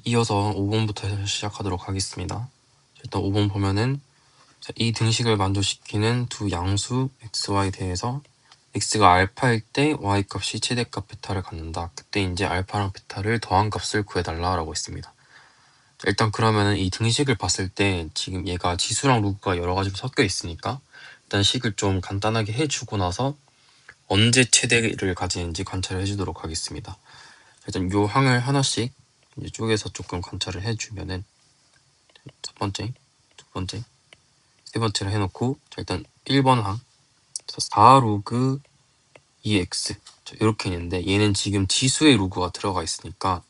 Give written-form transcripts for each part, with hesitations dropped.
이어서 5번부터 시작하도록 하겠습니다. 일단 5번 보면은 이 등식을 만족시키는 두 양수 xy에 대해서 x가 알파일 때 y 값이 최대값 베타를 갖는다. 그때 이제 알파랑 베타를 더한 값을 구해달라라고 했습니다. 일단 그러면은 이 등식을 봤을 때 지금 얘가 지수랑 로그가 여러 가지로 섞여 있으니까 일단 식을 좀 간단하게 해주고 나서 언제 최대를 가지는지 관찰을 해주도록 하겠습니다. 일단 요 항을 하나씩 이제 쪼개서 조금 관찰을 해주면은 첫 번째, 두 번째, 세 번째를 해놓고 일단 1번 항 4 로그 2x 이렇게 있는데 얘는 지금 지수의 로그가 들어가 있으니까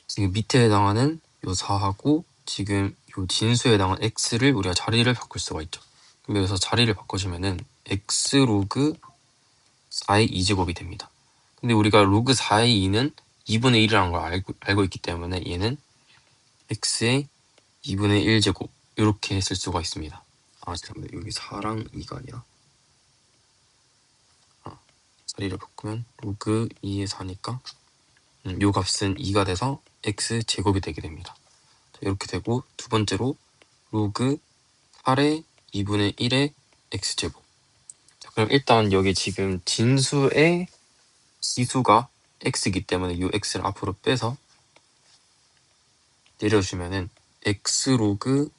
지금 밑에 해당하는 요 4하고 지금 요 진수에 해당하는 x를 우리가 자리를 바꿀 수가 있죠. 그럼 여기서 자리를 바꿔주면은 x 로그 4의 2제곱이 됩니다. 근데 우리가 로그 4의 2는 2분의 1이라는 걸 알고 있기 때문에 얘는 x의 2분의 1제곱 이렇게 쓸 수가 있습니다. 잠깐만 여기 4랑 2가 아니라 자리를 바꾸면 로그 2의 4니까 요 값은 2가 돼서 x제곱이 되게 됩니다. 이렇게 되고 두 번째로 로그 8의 2분의 1의 x제곱. 그럼 일단 여기 지금 진수의 지수가 x이기 때문에 이 x를 앞으로 빼서 내려주면은 x 로그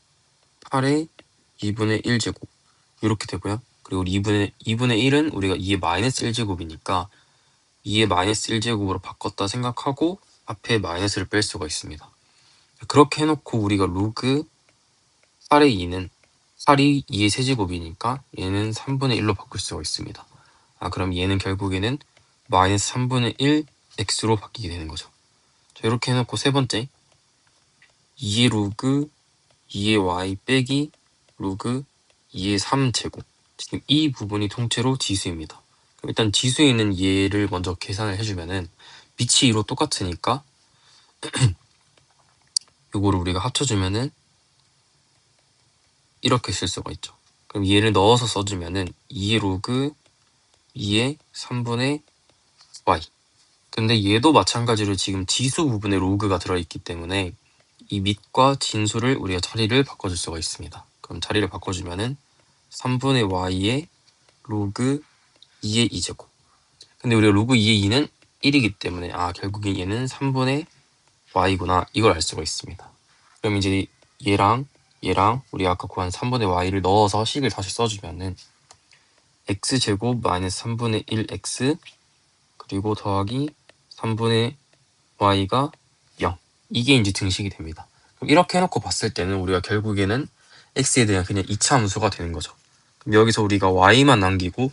8의 2분의 1제곱 이렇게 되고요. 그리고 2분의 1은 우리가 2의 마이너스 1제곱이니까 2의 마이너스 1제곱으로 바꿨다 생각하고 앞에 마이너스를 뺄 수가 있습니다. 그렇게 해놓고 우리가 로그 8의 2는 8이 2의 세제곱이니까 얘는 3분의 1로 바꿀 수가 있습니다. 그럼 얘는 결국에는 마이너스 3분의 1 x로 바뀌게 되는 거죠. 자, 이렇게 해놓고 세 번째 2의 로그 2의 y 빼기 로그 2의 3제곱. 지금 이 부분이 통째로 지수입니다. 그럼 일단 지수에 있는 얘를 먼저 계산을 해주면은 밑이 2로 똑같으니까 요거를 우리가 합쳐주면은 이렇게 쓸 수가 있죠. 그럼 얘를 넣어서 써주면은 2의 로그 2의 3분의 y. 근데 얘도 마찬가지로 지금 지수 부분에 로그가 들어있기 때문에 이 밑과 진수를 우리가 자리를 바꿔줄 수가 있습니다. 그럼 자리를 바꿔주면은 3분의 y의 로그 2의 2제곱. 근데 우리가 로그 2의 2는 1이기 때문에 결국엔 얘는 3분의 y구나 이걸 알 수가 있습니다. 그럼 이제 얘랑 우리 아까 구한 3분의 y를 넣어서 식을 다시 써주면은 x제곱 마이너스 3분의 1x 그리고 더하기 3분의 y가 0 이게 이제 등식이 됩니다. 그럼 이렇게 해놓고 봤을 때는 우리가 결국에는 x에 대한 그냥 2차 함수가 되는 거죠. 그럼 여기서 우리가 y만 남기고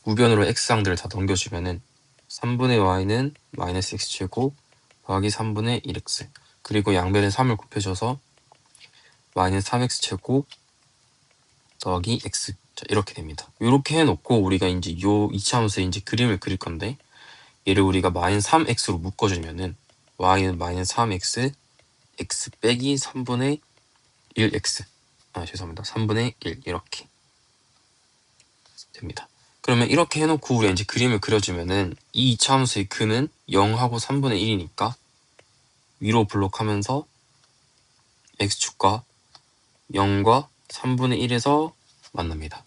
우변으로 x항들을 다 넘겨주면은 3분의 y는 마이너스 x제곱 더하기 3분의 1x 그리고 양변에 3을 곱해줘서 마이너스 3x제곱 더하기 x 이렇게 됩니다. 이렇게 해놓고 우리가 이제 요 2차 함수에 이제 그림을 그릴 건데 얘를 우리가 마이너스 3x로 묶어주면은 y는 마이너스 3x x 빼기 3분의 1x 죄송합니다. 3분의 1 이렇게 됩니다. 그러면 이렇게 해놓고 우리가 이제 그림을 그려주면은 이 2차 함수의 근은 0하고 3분의 1이니까 위로 블록하면서 x축과 0과 3분의 1에서 만납니다.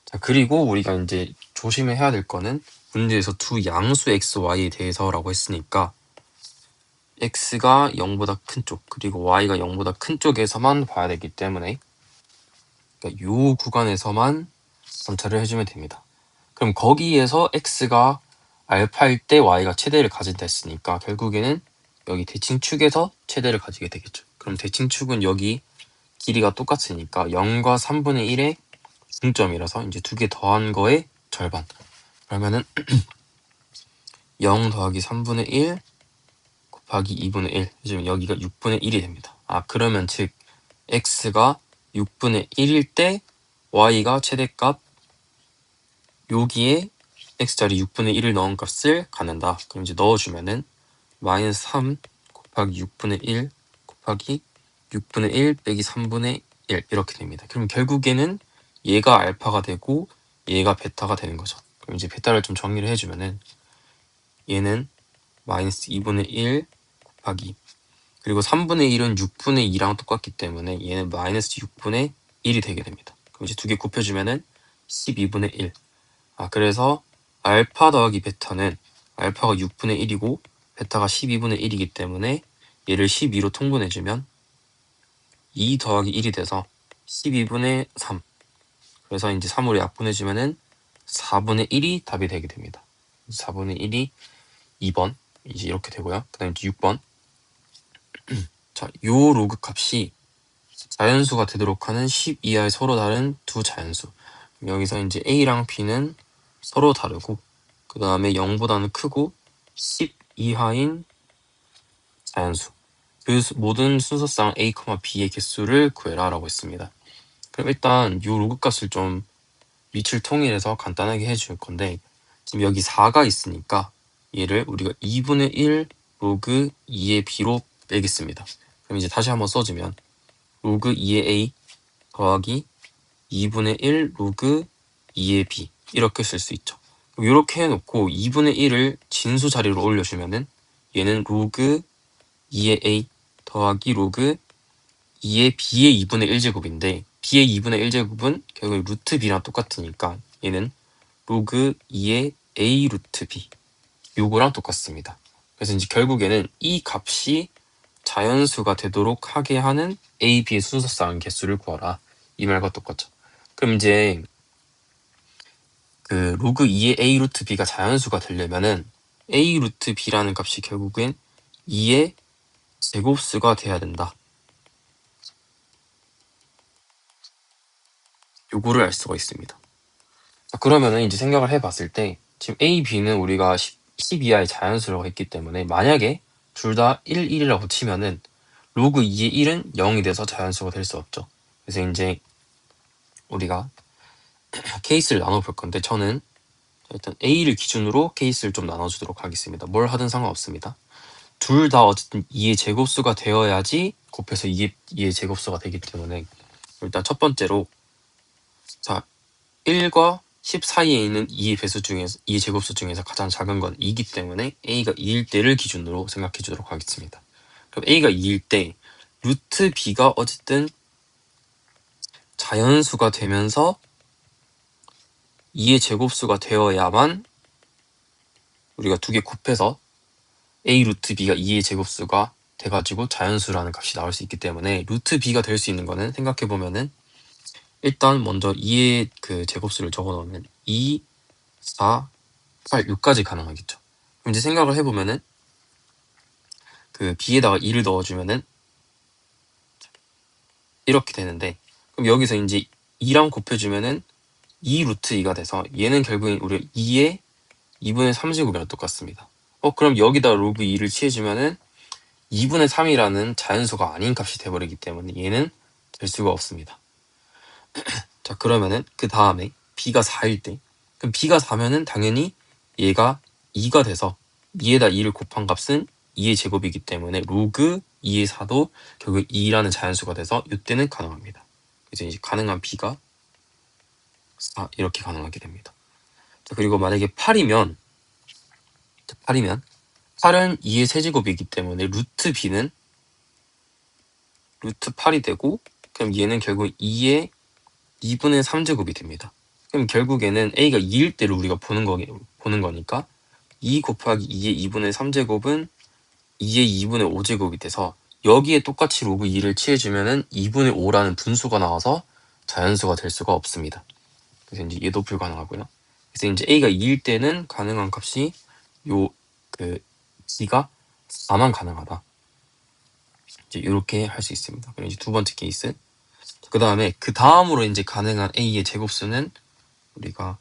자, 그리고 우리가 이제 조심해야 될 거는 문제에서 두 양수 x, y에 대해서라고 했으니까 x가 0보다 큰 쪽, 그리고 y가 0보다 큰 쪽에서만 봐야 되기 때문에 그러니까 요 구간에서만 관찰을 해주면 됩니다. 그럼 거기에서 x가 알파일 때 y가 최대를 가진다 했으니까 결국에는 여기 대칭축에서 최대를 가지게 되겠죠. 그럼 대칭축은 여기 길이가 똑같으니까 0과 3분의 1의 중점이라서 이제 두 개 더한 거의 절반. 그러면은 0 더하기 3분의 1 곱하기 2분의 1 해주면 여기가 6분의 1이 됩니다. 그러면 즉 x가 6분의 1일 때 y가 최대값 여기에 x자리 6분의 1을 넣은 값을 갖는다. 그럼 이제 넣어주면은 마이너스 3 곱하기 6분의 1 곱하기 6분의 1 빼기 3분의 1 이렇게 됩니다. 그럼 결국에는 얘가 알파가 되고 얘가 베타가 되는 거죠. 그럼 이제 베타를 좀 정리를 해주면은 얘는 마이너스 2분의 1 곱하기, 그리고 3분의 1은 6분의 2랑 똑같기 때문에 얘는 마이너스 6분의 1이 되게 됩니다. 그럼 이제 두 개 곱해주면은 12분의 1. 그래서 알파 더하기 베타는 알파가 6분의 1이고 베타가 12분의 1이기 때문에 얘를 12로 통분해주면 2 더하기 1이 돼서 12분의 3. 그래서 이제 3으로 약분해주면은 4분의 1이 답이 되게 됩니다. 4분의 1이 2번 이제 이렇게 되고요. 그 다음에 6번. 자, 요 로그 값이 자연수가 되도록 하는 10 이하의 서로 다른 두 자연수. 여기서 이제 A랑 B는 서로 다르고, 그 다음에 0보다는 크고 10 이하인 자연수. 그 모든 순서상 A, B의 개수를 구해라 라고 했습니다. 그럼 일단 요 로그 값을 좀 위치를 통일해서 간단하게 해줄 건데, 지금 여기 4가 있으니까 얘를 우리가 2분의 1 로그 2의 B로 빼겠습니다. 그럼 이제 다시 한번 써주면 로그 2의 A 더하기 2분의 1 로그 2의 B 이렇게 쓸 수 있죠. 이렇게 해놓고 2분의 1을 진수 자리로 올려주면은 얘는 로그 2의 A 더하기 로그 2의 B의 2분의 1제곱인데 B의 2분의 1제곱은 결국 루트 B랑 똑같으니까 얘는 로그 2의 A 루트 B 요거랑 똑같습니다. 그래서 이제 결국에는 이 값이 자연수가 되도록 하게 하는 A, B의 순서상 개수를 구하라. 이 말과 똑같죠. 그럼 이제 그 로그 2의 A 루트 B가 자연수가 되려면은 A 루트 B라는 값이 결국엔 2의 제곱수가 돼야 된다. 요거를 알 수가 있습니다. 자, 그러면은 이제 생각을 해봤을 때 지금 A, B는 우리가 10 이하의 자연수라고 했기 때문에 만약에 둘 다 1, 1이라고 치면은 로그 2의 1은 0이 돼서 자연수가 될 수 없죠. 그래서 이제 우리가 케이스를 나눠볼 건데 저는 일단 A를 기준으로 케이스를 좀 나눠주도록 하겠습니다. 뭘 하든 상관없습니다. 둘 다 어쨌든 2의 제곱수가 되어야지 곱해서 2의 제곱수가 되기 때문에 일단 첫 번째로 자 1과 10 사이에 있는 2의 배수 중에서 2의 제곱수 중에서 가장 작은 건 2이기 때문에 A가 2일 때를 기준으로 생각해 주도록 하겠습니다. 그럼 A가 2일 때 루트 B가 어쨌든 자연수가 되면서 2의 제곱수가 되어야만 우리가 두 개 곱해서 A 루트 B가 2의 제곱수가 돼가지고 자연수라는 값이 나올 수 있기 때문에 루트 B가 될 수 있는 거는 생각해보면은 일단 먼저 2의 그 제곱수를 적어놓으면 2, 4, 8, 6까지 가능하겠죠. 그럼 이제 생각을 해보면은 그 B에다가 2를 넣어주면은 이렇게 되는데 그럼 여기서 이제 2랑 곱해주면은 2 루트 2가 돼서 얘는 결국엔 우리 2의 2분의 3제곱이랑 똑같습니다. 그럼 여기다 로그 2를 취해주면은 2분의 3이라는 자연수가 아닌 값이 돼버리기 때문에 얘는 될 수가 없습니다. 자 그러면은 그 다음에 B가 4일 때 그럼 B가 4면은 당연히 얘가 2가 돼서 2에다 2를 곱한 값은 2의 제곱이기 때문에 로그 2의 4도 결국 2라는 자연수가 돼서 이때는 가능합니다. 그래서 이제 가능한 B가 4 이렇게 가능하게 됩니다. 자, 그리고 만약에 8이면 8은 2의 세제곱이기 때문에 루트 B는 루트 8이 되고 그럼 얘는 결국 2의 2분의 3제곱이 됩니다. 그럼 결국에는 A가 2일 때를 우리가 보는 거니까 2 곱하기 2의 2분의 3제곱은 2의 2분의 5제곱이 돼서 여기에 똑같이 로그 2를 취해주면은 2분의 5라는 분수가 나와서 자연수가 될 수가 없습니다. 그래서 이제 얘도 불가능하고요. 그래서 이제 A가 2일 때는 가능한 값이 B가 4만 가능하다. 이제 이렇게 할 수 있습니다. 그럼 이제 두 번째 케이스. 그 다음에 그 다음으로 이제 가능한 A의 제곱수는 우리가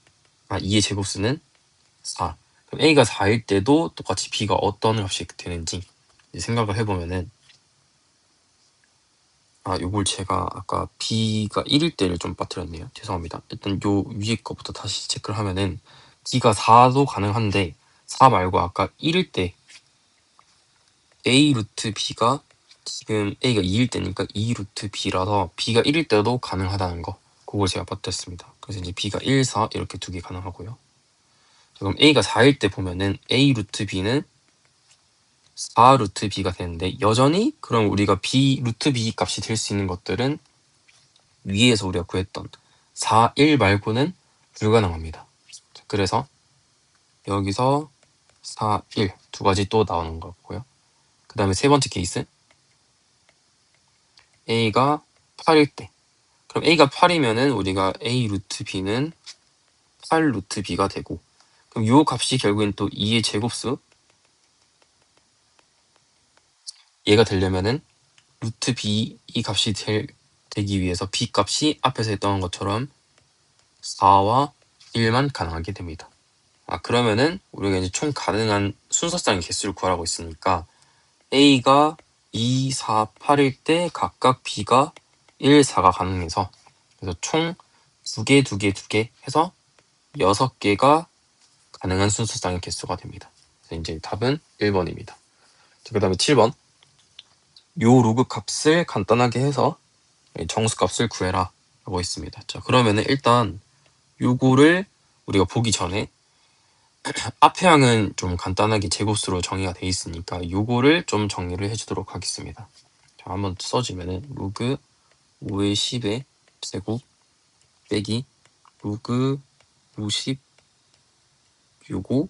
2의 제곱수는 4. 그럼 A가 4일 때도 똑같이 B가 어떤 값이 되는지 생각을 해보면은 요걸 제가 아까 B가 1일 때를 좀 빠뜨렸네요. 죄송합니다. 일단 요 위에 거부터 다시 체크를 하면은 B가 4도 가능한데 4 말고 아까 1일 때 A 루트 B가 지금 A가 2일 때니까 2 루트 B라서 B가 1일 때도 가능하다는 거 그걸 제가 빠뜨렸습니다. 그래서 이제 B가 1, 4 이렇게 두 개 가능하고요. 그럼 A가 4일 때 보면은 A 루트 B는 4 루트 b가 되는데 여전히 그럼 우리가 b 루트 b 값이 될 수 있는 것들은 위에서 우리가 구했던 4, 1 말고는 불가능합니다. 그래서 여기서 4, 1 두 가지 또 나오는 거 같고요. 그 다음에 세 번째 케이스 a가 8일 때 그럼 a가 8이면은 우리가 a 루트 b는 8 루트 b가 되고 그럼 요 값이 결국엔 또 2의 제곱수 얘가 되려면은 루트 b 이 값이 되기 위해서 b 값이 앞에서 했던 것처럼 4와 1만 가능하게 됩니다. 그러면은 우리가 이제 총 가능한 순서쌍의 개수를 구하라고 있으니까 a가 2, 4, 8일 때 각각 b가 1, 4가 가능해서 그래서 총 2개, 2개, 2개 해서 6개가 가능한 순서쌍의 개수가 됩니다. 그래서 이제 답은 1번입니다. 그 다음에 7번 요 로그 값을 간단하게 해서 정수 값을 구해라 라고 있습니다. 자 그러면은 일단 요거를 우리가 보기 전에 앞에 항은 좀 간단하게 제곱수로 정의가 돼 있으니까 요거를 좀 정리를 해주도록 하겠습니다. 자 한번 써주면은 로그 5의 10의 제곱 빼기 로그 50 요거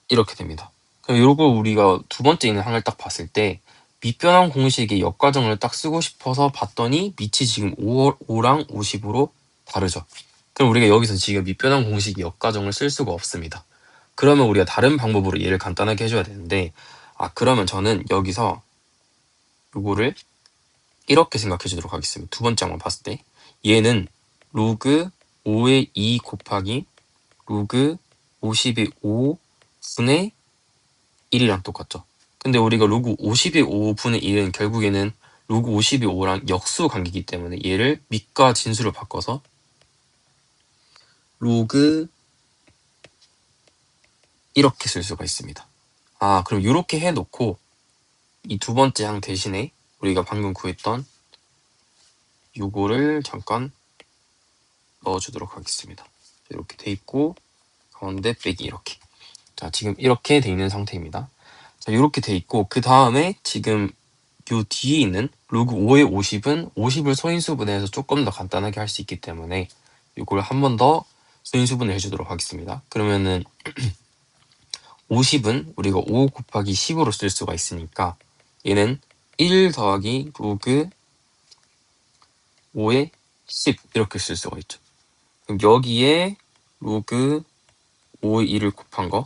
이렇게 됩니다. 그럼 요거 우리가 두 번째 있는 항을 딱 봤을 때 밑변환 공식의 역과정을 딱 쓰고 싶어서 봤더니 밑이 지금 5랑 50으로 다르죠. 그럼 우리가 여기서 지금 밑변환 공식 역과정을 쓸 수가 없습니다. 그러면 우리가 다른 방법으로 얘를 간단하게 해줘야 되는데 그러면 저는 여기서 요거를 이렇게 생각해 주도록 하겠습니다. 두 번째 항만 봤을 때 얘는 로그 5의 2 곱하기 로그 50의 5 분의 1이랑 똑같죠. 근데 우리가 로그 50의 5분의 1은 결국에는 로그 50의 5랑 역수 관계이기 때문에 얘를 밑과 진수로 바꿔서 로그 이렇게 쓸 수가 있습니다. 그럼 이렇게 해놓고 이 두 번째 항 대신에 우리가 방금 구했던 요거를 잠깐 넣어주도록 하겠습니다. 이렇게 돼 있고 가운데 빼기 이렇게. 자 지금 이렇게 돼 있는 상태입니다. 자 이렇게 돼 있고 그 다음에 지금 요 뒤에 있는 로그 5의 50은 50을 소인수분해해서 조금 더 간단하게 할 수 있기 때문에 이걸 한 번 더 소인수분해 해주도록 하겠습니다. 그러면은 50은 우리가 5 곱하기 10으로 쓸 수가 있으니까 얘는 1 더하기 로그 5의 10 이렇게 쓸 수가 있죠. 그럼 여기에 로그 5의 2를 곱한 거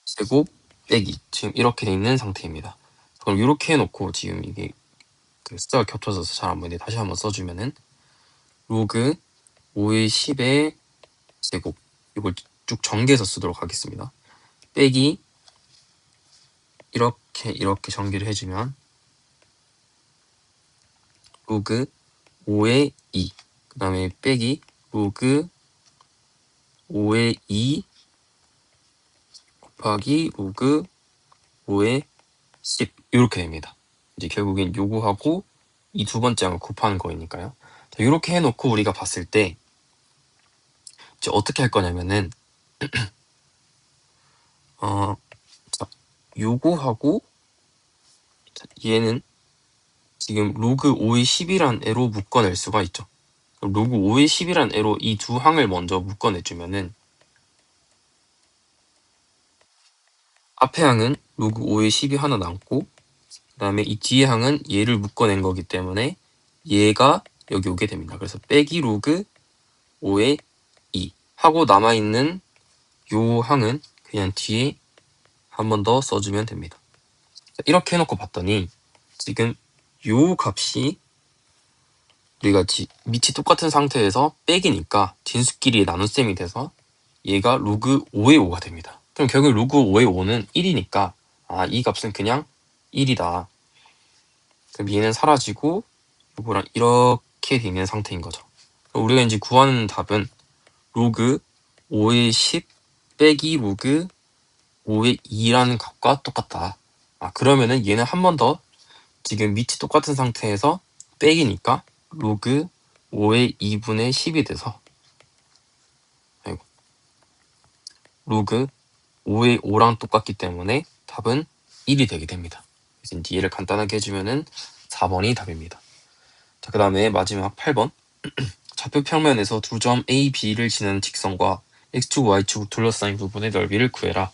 제곱 빼기 지금 이렇게 돼 있는 상태입니다. 그럼 이렇게 해놓고 지금 이게 숫자가 겹쳐져서 잘 안 보이는데 다시 한번 써주면은 로그 5의 10의 제곱 이걸 쭉 전개해서 쓰도록 하겠습니다. 빼기 이렇게 전개를 해주면 로그 5의 2 그 다음에 빼기 로그 5의 2 곱하기 로그 5의 10 이렇게 됩니다. 이제 결국엔 요거하고 이 두 번째 항을 곱하는 거니까요. 자, 이렇게 해놓고 우리가 봤을 때 이제 어떻게 할 거냐면은 자, 요거하고 얘는 지금 로그 5의 10이란 애로 묶어낼 수가 있죠. 로그 5의 10이란 애로 이 두 항을 먼저 묶어내주면은 앞에 항은 로그 5의 10이 하나 남고 그 다음에 이 뒤에 항은 얘를 묶어낸 거기 때문에 얘가 여기 오게 됩니다. 그래서 빼기 로그 5의 2 하고 남아있는 요 항은 그냥 뒤에 한 번 더 써주면 됩니다. 이렇게 해놓고 봤더니 지금 요 값이 우리가 밑이 똑같은 상태에서 빼기니까 진수끼리 나눗셈이 돼서 얘가 로그 5의 5가 됩니다. 그럼 결국 로그 5의 5는 1이니까 이 값은 그냥 1이다. 그럼 얘는 사라지고 요거랑 이렇게 되는 상태인 거죠. 그럼 우리가 이제 구하는 답은 로그 5의 10 빼기 로그 5의 2라는 값과 똑같다. 그러면은 얘는 한 번 더 지금 밑이 똑같은 상태에서 빼기니까 로그 5의 2분의 10이 돼서 로그 5의 5랑 똑같기 때문에 답은 1이 되게 됩니다. 그래서 이제 얘를 간단하게 해주면은 4번이 답입니다. 자, 그 다음에 마지막 8번. 좌표 평면에서 두 점 A, B를 지나는 직선과 X축, Y축 둘러싸인 부분의 넓이를 구해라.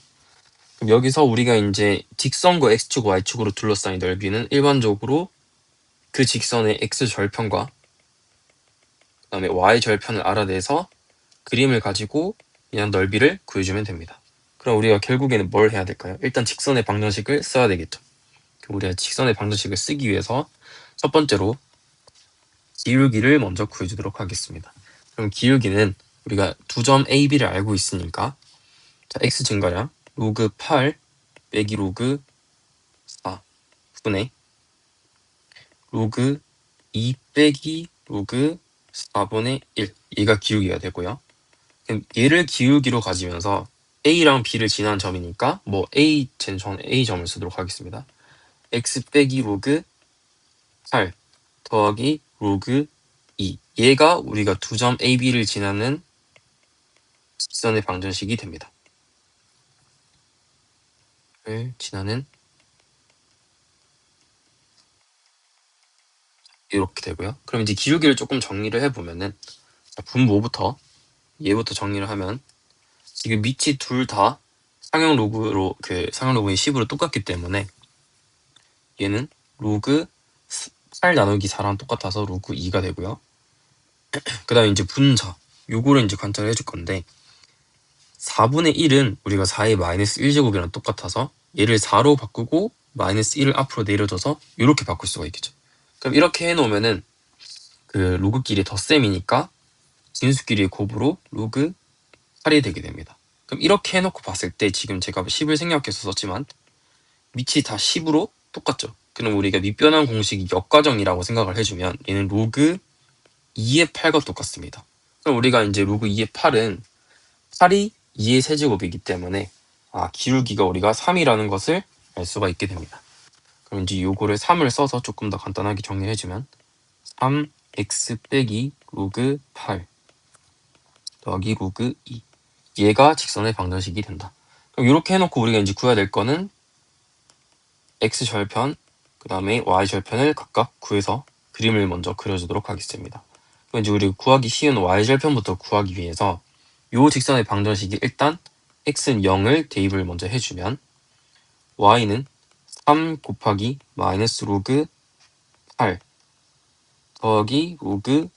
그럼 여기서 우리가 이제 직선과 X축, Y축으로 둘러싸인 넓이는 일반적으로 그 직선의 X절편과 그 다음에 Y절편을 알아내서 그림을 가지고 그냥 넓이를 구해주면 됩니다. 그럼 우리가 결국에는 뭘 해야 될까요? 일단 직선의 방정식을 써야 되겠죠. 우리가 직선의 방정식을 쓰기 위해서 첫 번째로 기울기를 먼저 구해주도록 하겠습니다. 그럼 기울기는 우리가 두 점 A, B를 알고 있으니까 자, X 증가량 로그 8 빼기 로그 4 분의 로그 2 빼기 로그 4분의 1 얘가 기울기가 되고요. 그럼 얘를 기울기로 가지면서 A랑 B를 지난 점이니까 뭐 저는 A점을 쓰도록 하겠습니다. X 빼기 로그 8 더하기 로그 2 얘가 우리가 두 점 A, B를 지나는 직선의 방정식이 됩니다. 을 지나는 이렇게 되고요. 그럼 이제 기울기를 조금 정리를 해보면은 분모부터 얘부터 정리를 하면 지금 밑이 둘 다 상형 로그로 상형 로그의 10으로 똑같기 때문에 얘는 로그 8 나누기 4랑 똑같아서 로그 2가 되고요. 그 다음에 이제 분자 요거를 이제 관찰을 해줄 건데 4분의 1은 우리가 4의 마이너스 1제곱이랑 똑같아서 얘를 4로 바꾸고 마이너스 1을 앞으로 내려줘서 이렇게 바꿀 수가 있겠죠. 그럼 이렇게 해놓으면은 그 로그끼리 덧셈이니까 진수끼리의 곱으로 로그 8이 되게 됩니다. 그럼 이렇게 해놓고 봤을 때 지금 제가 10을 생략해서 썼지만 밑이 다 10으로 똑같죠. 그럼 우리가 밑변환 공식이 역과정이라고 생각을 해주면 얘는 로그 2의 8과 똑같습니다. 그럼 우리가 이제 로그 2의 8은 8이 2의 세제곱이기 때문에 기울기가 우리가 3이라는 것을 알 수가 있게 됩니다. 그럼 이제 요거를 3을 써서 조금 더 간단하게 정리해주면 3x 빼기 로그 8 더하기 로그 2 얘가 직선의 방정식이 된다. 그럼 이렇게 해놓고 우리가 이제 구해야 될 거는 x절편 그 다음에 y절편을 각각 구해서 그림을 먼저 그려주도록 하겠습니다. 그럼 이제 우리가 구하기 쉬운 y절편부터 구하기 위해서 요 직선의 방정식이 일단 x는 0을 대입을 먼저 해주면 y는 3 곱하기 마이너스 로그 8 더하기 로그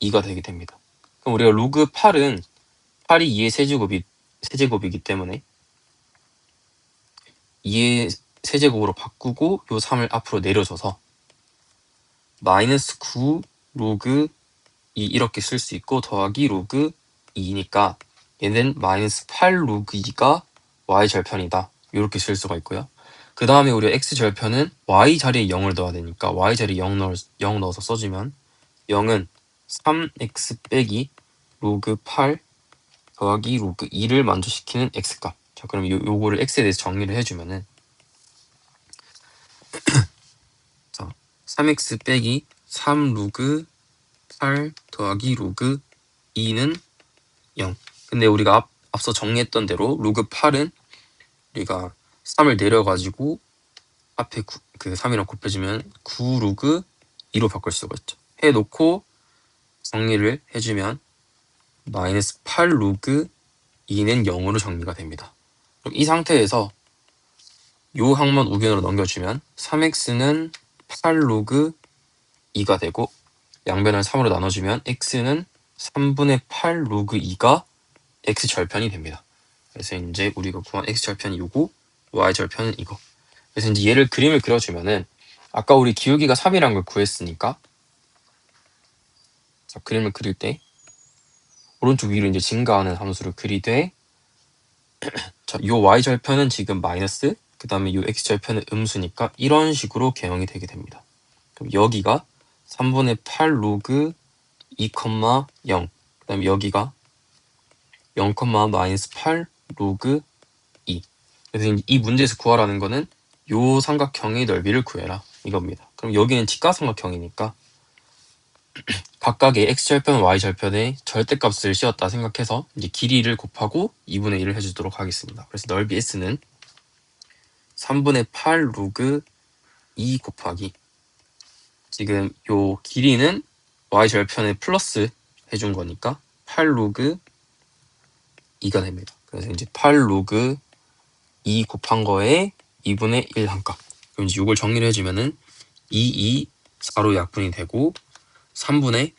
2가 되게 됩니다. 그럼 우리가 로그 8은 8이 2의 세제곱이기 때문에 2의 세제곱으로 바꾸고 요 3을 앞으로 내려줘서 마이너스 9 로그 2 이렇게 쓸 수 있고 더하기 로그 2니까 얘는 마이너스 8 로그 2가 y절편이다. 이렇게 쓸 수가 있고요. 그 다음에 우리가 x절편은 y 자리에 0을 넣어야 되니까 y 자리에 0 넣어서 써주면 0은 3x 빼기 로그 8 더하기 로그 2를 만족시키는 x값. 자, 그럼 요거를 x에 대해서 정리를 해주면은 자, 3x 빼기 3 로그 8 더하기 로그 2는 0. 근데 우리가 앞서 정리했던 대로 로그 8은 우리가 3을 내려가지고 앞에 그 3이랑 곱해주면 9 로그 2로 바꿀 수가 있죠. 해놓고 정리를 해주면 마이너스 8 로그 2는 0으로 정리가 됩니다. 그럼 이 상태에서 요 항만 우변으로 넘겨주면 3x는 8 로그 2가 되고 양변을 3으로 나눠주면 x는 3분의 8 로그 2가 x절편이 됩니다. 그래서 이제 우리가 구한 x절편이 요거, y절편은 이거. 그래서 이제 얘를 그림을 그려주면은 아까 우리 기울기가 3이란 걸 구했으니까 자, 그림을 그릴 때 오른쪽 위로 이제 증가하는 함수를 그리되 자, 요 y절편은 지금 마이너스 그 다음에 요 x절편은 음수니까 이런 식으로 개형이 되게 됩니다. 그럼 여기가 3분의 8 로그 2, 0 그 다음에 여기가 0, 마이너스 8 로그 2 그래서 이 문제에서 구하라는 거는 요 삼각형의 넓이를 구해라 이겁니다. 그럼 여기는 직각삼각형이니까 각각의 x절편, y절편의 절대값을 씌웠다 생각해서 이제 길이를 곱하고 2분의 1을 해주도록 하겠습니다. 그래서 넓이 s는 3분의 8 로그 2 곱하기 지금 요 길이는 y절편에 플러스 해준 거니까 8 로그 2가 됩니다. 그래서 이제 8 로그 2 곱한 거에 2분의 1 한값. 그럼 이제 이걸 정리를 해주면은 2, 4로 약분이 되고 3분의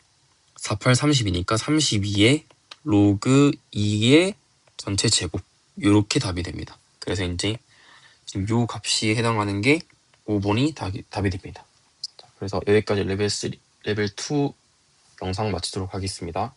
4, 8, 30이니까 32의 로그 2의 전체 제곱 요렇게 답이 됩니다. 그래서 이제 지금 요 값이 해당하는 게 5번이 답이 됩니다. 자, 그래서 여기까지 레벨 2 영상 마치도록 하겠습니다.